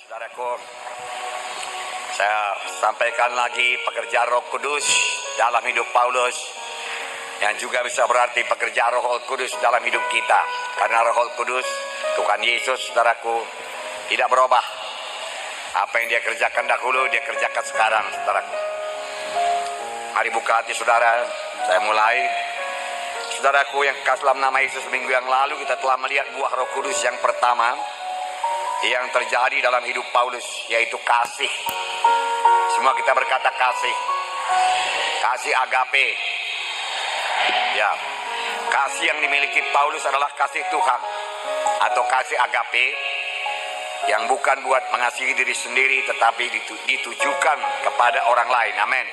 Saudaraku, saya sampaikan lagi pekerjaan Roh Kudus dalam hidup Paulus yang juga bisa berarti pekerjaan Roh Kudus dalam hidup kita. Karena Roh Kudus, Tuhan Yesus, saudaraku, tidak berubah. Apa yang dia kerjakan dahulu, dia kerjakan sekarang, saudaraku. Mari buka hati saudara, saya mulai. Saudaraku yang kasih dalam nama Yesus, minggu yang lalu kita telah melihat buah Roh Kudus yang pertama yang terjadi dalam hidup Paulus, yaitu kasih. Semua kita berkata kasih. Kasih agape. Ya, kasih yang dimiliki Paulus adalah kasih Tuhan atau kasih agape yang bukan buat mengasihi diri sendiri tetapi ditujukan kepada orang lain. Amin.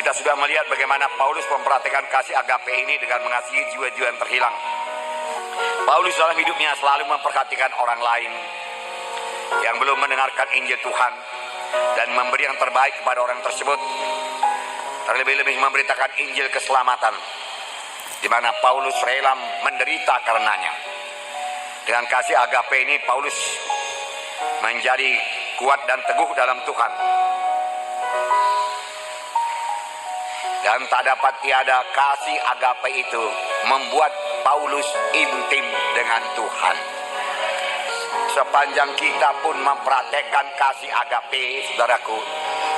Kita sudah melihat bagaimana Paulus memperhatikan kasih agape ini dengan mengasihi jiwa-jiwa yang terhilang. Paulus dalam hidupnya selalu memperhatikan orang lain yang belum mendengarkan Injil Tuhan dan memberi yang terbaik kepada orang tersebut. Terlebih-lebih memberitakan Injil keselamatan, di mana Paulus rela menderita karenanya. Dengan kasih agape ini Paulus menjadi kuat dan teguh dalam Tuhan. Dan tak dapat tiada kasih agape itu membuat Paulus intim dengan Tuhan. Sepanjang kita pun mempraktekkan kasih agape, saudaraku,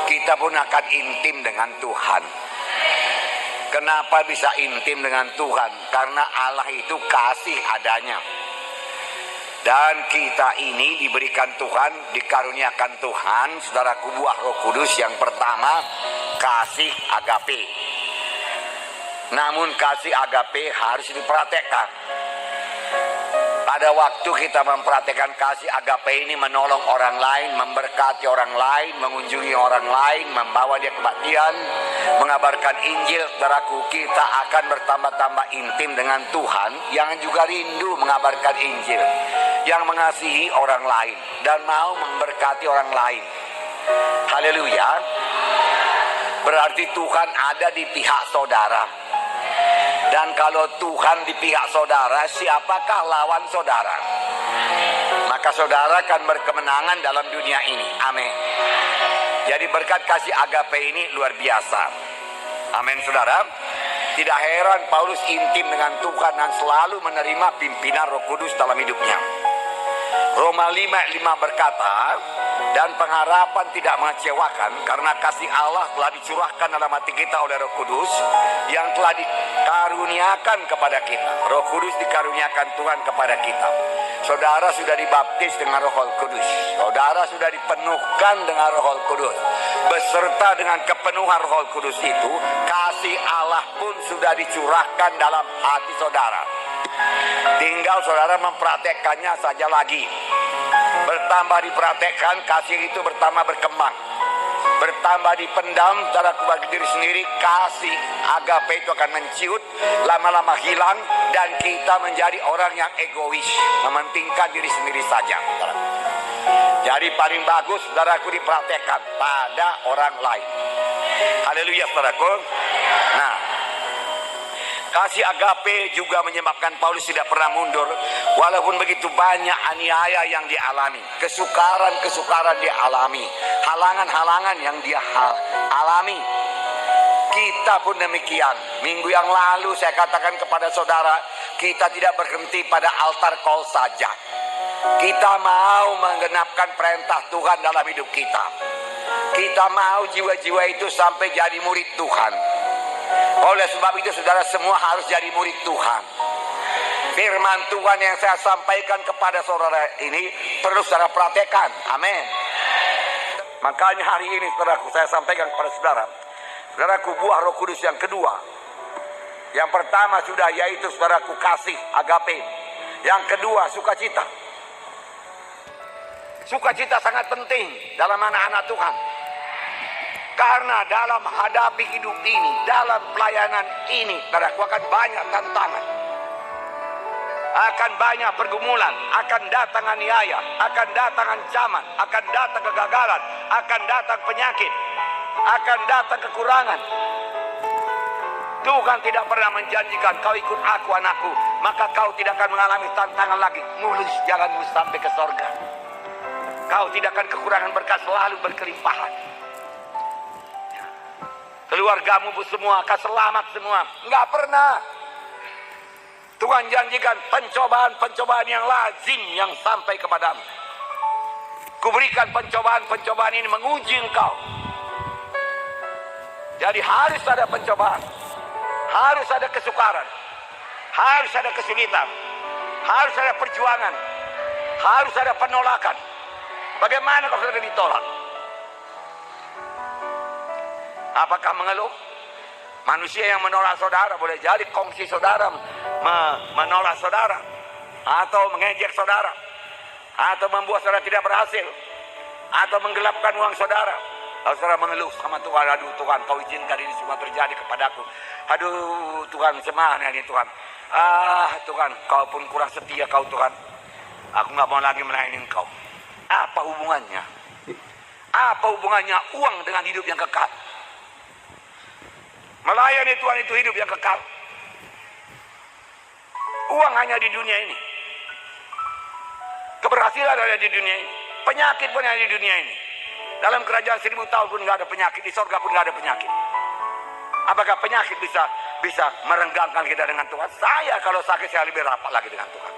kita pun akan intim dengan Tuhan. Kenapa bisa intim dengan Tuhan? Karena Allah itu kasih adanya. Dan kita ini diberikan Tuhan, dikaruniakan Tuhan, saudaraku, buah Roh Kudus yang pertama, kasih agape. Namun kasih agape harus dipraktekkan. Pada waktu kita mempraktekkan kasih agape ini, menolong orang lain, memberkati orang lain, mengunjungi orang lain, membawa dia kebaktian, mengabarkan Injil, saudaraku, kita akan bertambah-tambah intim dengan Tuhan yang juga rindu mengabarkan Injil, yang mengasihi orang lain dan mau memberkati orang lain. Haleluya. Berarti Tuhan ada di pihak saudara. Dan kalau Tuhan di pihak saudara, siapakah lawan saudara? Maka saudara akan berkemenangan dalam dunia ini. Amin. Jadi berkat kasih agape ini luar biasa. Amin, saudara. Tidak heran Paulus intim dengan Tuhan dan selalu menerima pimpinan Roh Kudus dalam hidupnya. Roma 5:5 berkata, dan pengharapan tidak mengecewakan karena kasih Allah telah dicurahkan dalam hati kita oleh Roh Kudus yang telah dikaruniakan kepada kita. Roh Kudus dikaruniakan Tuhan kepada kita. Saudara sudah dibaptis dengan Roh Kudus. Saudara sudah dipenuhkan dengan Roh Kudus. Beserta dengan kepenuhan Roh Kudus itu, kasih Allah pun sudah dicurahkan dalam hati saudara. Tinggal saudara mempraktekkannya saja lagi. Bertambah dipraktekkan, kasih itu bertambah berkembang. Bertambah dipendam dalam bagi diri sendiri, kasih agape itu akan menciut, lama-lama hilang, dan kita menjadi orang yang egois, mementingkan diri sendiri saja. Jadi paling bagus saudaraku dipraktekkan pada orang lain. Haleluya, saudaraku. Nah, kasih agape juga menyebabkan Paulus tidak pernah mundur. Walaupun begitu banyak aniaya yang dialami, kesukaran-kesukaran dia alami, halangan-halangan yang dia alami. Kita pun demikian. Minggu yang lalu saya katakan kepada saudara, kita tidak berhenti pada altar call saja. Kita mau menggenapkan perintah Tuhan dalam hidup kita. Kita mau jiwa-jiwa itu sampai jadi murid Tuhan. Oleh sebab itu saudara semua harus jadi murid Tuhan. Firman Tuhan yang saya sampaikan kepada saudara ini perlu saudara praktekkan. Amin. Makanya hari ini saudaraku saya sampaikan kepada saudara, saudaraku, buah Roh Kudus yang kedua. Yang pertama sudah, yaitu saudaraku kasih agape. Yang kedua sukacita. Sukacita sangat penting dalam anak-anak Tuhan. Karena dalam hadapi hidup ini, dalam pelayanan ini, saudaraku, akan banyak tantangan, akan banyak pergumulan, akan datang aniaya, akan datang ancaman, akan datang kegagalan, akan datang penyakit, akan datang kekurangan. Tuhan tidak pernah menjanjikan kau ikut aku anakku, maka kau tidak akan mengalami tantangan lagi. Mulus jalanmu sampai ke sorga. Kau tidak akan kekurangan berkat, selalu berkelimpahan. Keluargamu semua akan selamat semua. Enggak pernah. Tuhan janjikan pencobaan-pencobaan yang lazim yang sampai kepadamu. Kuberikan pencobaan-pencobaan ini menguji engkau. Jadi harus ada pencobaan. Harus ada kesukaran. Harus ada kesulitan. Harus ada perjuangan. Harus ada penolakan. Bagaimana kalau sudah ditolak? Apakah mengeluh? Manusia yang menolak saudara boleh jadi kongsi saudara menolak saudara, atau mengejek saudara, atau membuat saudara tidak berhasil, atau menggelapkan uang saudara. Lalu saudara mengeluh sama Tuhan, aduh Tuhan, kau izinkan ini semua terjadi kepadaku. Aduh Tuhan, semana ini Tuhan. Tuhan, kau pun kurang setia kau Tuhan. Aku nggak mau lagi melayani engkau. Apa hubungannya? Apa hubungannya uang dengan hidup yang kekal? Melayani Tuhan itu hidup yang kekal. Uang hanya di dunia ini. Keberhasilan ada di dunia ini. Penyakit pun ada di dunia ini. Dalam kerajaan 1000 tahun pun nggak ada penyakit. Di sorga pun nggak ada penyakit. Apakah penyakit bisa merenggangkan kita dengan Tuhan? Saya kalau sakit saya lebih rapat lagi dengan Tuhan.